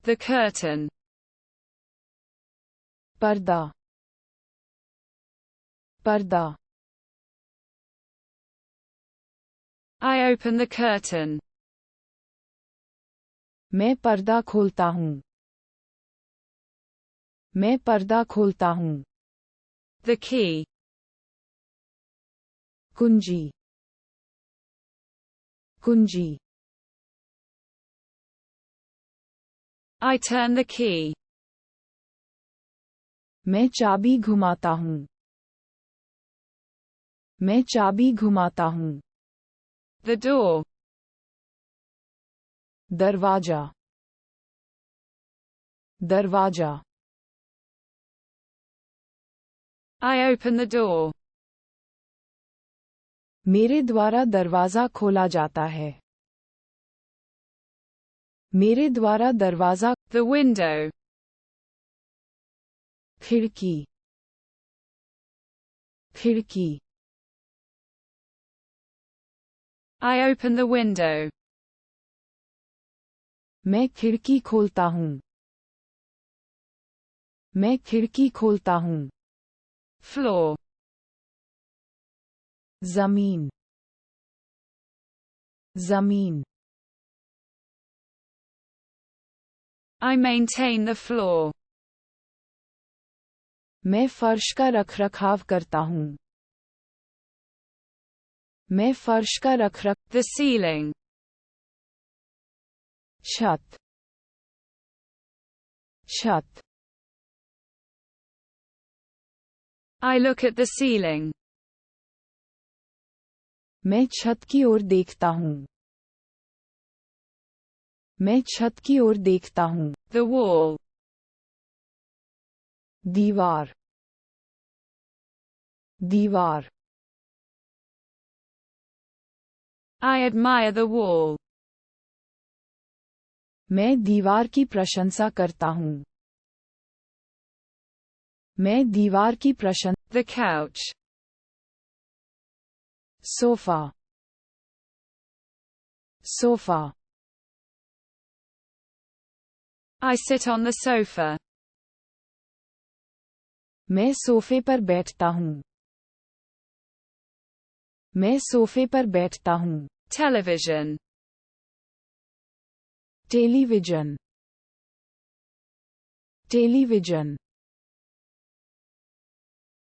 The curtain. पर्दा पर्दा I open the curtain. मैं पर्दा खोलता हूँ मैं पर्दा खोलता हूँ The key. कुंजी कुंजी I turn the key. मैं चाबी घुमाता हूँ मैं चाबी घुमाता हूँ The door. दरवाजा दरवाजा I open the door. मेरे द्वारा दरवाजा खोला जाता है मेरे द्वारा दरवाजा The window. खिड़की खिड़की I open the window. मैं खिड़की खोलता हूँ मैं खिड़की खोलता हूँ Floor. जमीन जमीन I maintain the floor. मैं फर्श का रखरखाव करता हूँ मैं फर्श का रखरख The ceiling. छत छत I look at the ceiling. मैं छत की ओर देखता हूँ मैं छत की ओर देखता हूँ The wall. दीवार दीवार I admire the wall. मैं दीवार की प्रशंसा करता हूँ मैं दीवार की प्रशंसा The couch. Sofa sofa I sit on the sofa. मैं सोफे पर बैठता हूँ मैं सोफे पर बैठता हूँ Television. Television television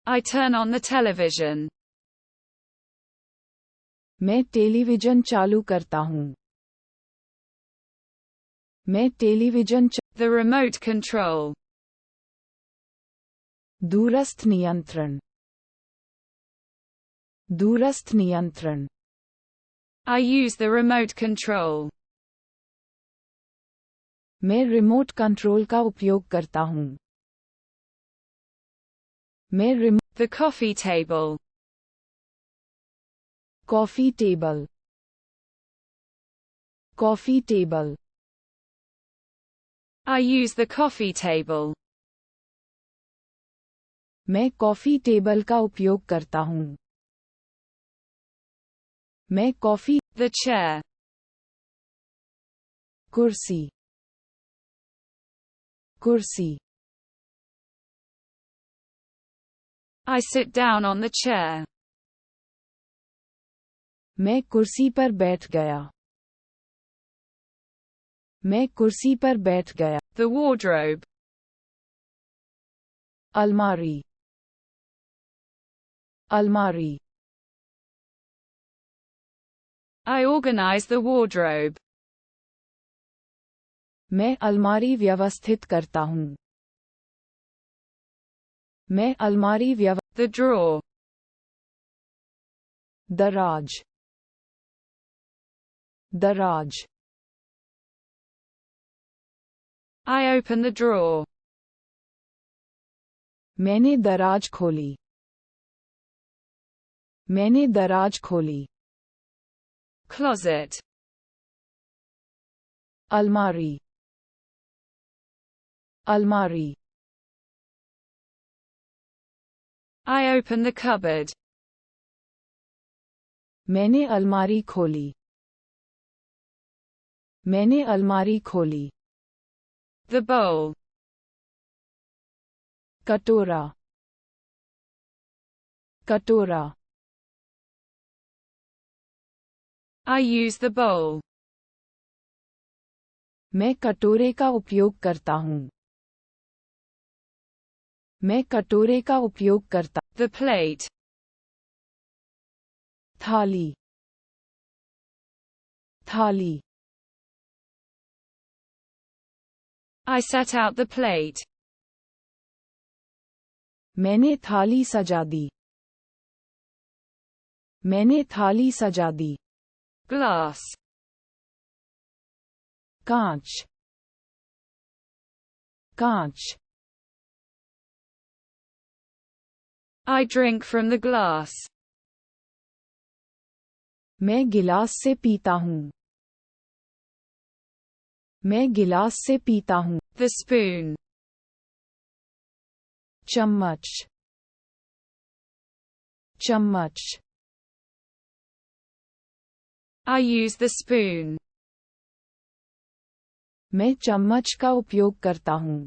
I turn on the television. मैं टेलीविजन चालू करता हूँ मैं टेलीविजन The remote control. दूरस्थ नियंत्रण दूरस्थ नियंत्रण I use the remote control. मैं रिमोट कंट्रोल का उपयोग करता हूँ मैं The coffee table. Coffee table coffee table I use the coffee table. मैं कॉफी टेबल का उपयोग करता हूँ मैं कॉफी The chair. कुर्सी कुर्सी I sit down on the chair. मैं कुर्सी पर बैठ गया मैं कुर्सी पर बैठ गया The wardrobe. अलमारी अलमारी I organize the wardrobe. मैं अलमारी व्यवस्थित करता हूँ मैं अलमारी The drawer. दराज दराज I open the drawer. मैंने दराज खोली मैंने दराज खोली Closet. अलमारी अलमारी I open the cupboard. मैंने अलमारी खोली मैंने अलमारी खोली The bowl. कटोरा कटोरा I use the bowl. मैं कटोरे का उपयोग करता हूँ मैं कटोरे का उपयोग करता The plate. थाली थाली I set out the plate. मैंने थाली सजा दी मैंने थाली सजा दी Glass. कांच कांच I drink from the glass. मैं गिलास से पीता हूँ मैं गिलास से पीता हूँ The spoon. चम्मच चम्मच I use the spoon. मैं चम्मच का उपयोग करता हूँ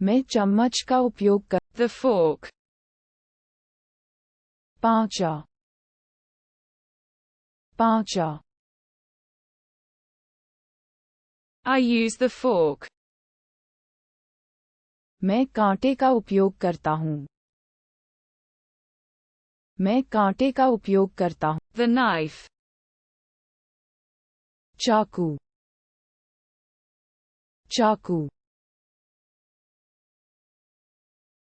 मैं चम्मच का उपयोग कर The fork. पांचा पांचा I use the fork. मैं कांटे का उपयोग करता हूँ मैं कांटे का उपयोग करता हूँ The knife. चाकू चाकू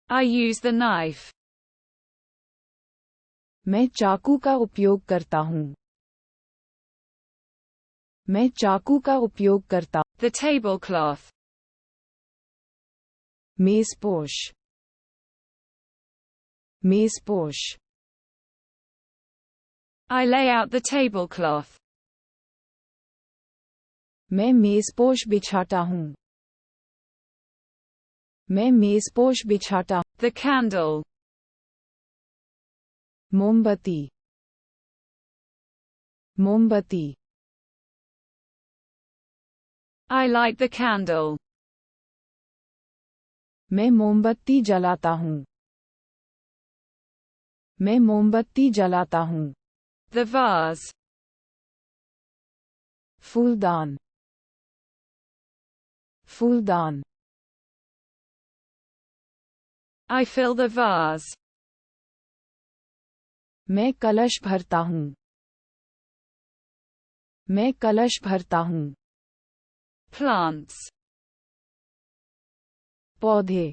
I use the knife. मैं चाकू का उपयोग करता हूँ मैं चाकू का उपयोग करता The tablecloth. मेज़पोश मेज़पोश I lay out the tablecloth. मैं मेज़पोश बिछाता हूँ मैं मेज़पोश बिछाता The candle. मोमबत्ती मोमबत्ती I light the candle. मैं मोमबत्ती जलाता हूँ मैं मोमबत्ती जलाता हूँ The vase. फूलदान फूलदान I fill the vase. मैं कलश भरता हूँ मैं कलश भरता हूँ Plants. पौधे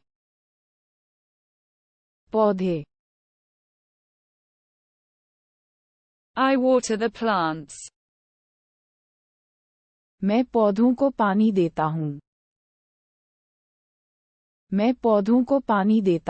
पौधे I water the plants. मैं पौधों को पानी देता हूँ मैं पौधों को पानी देता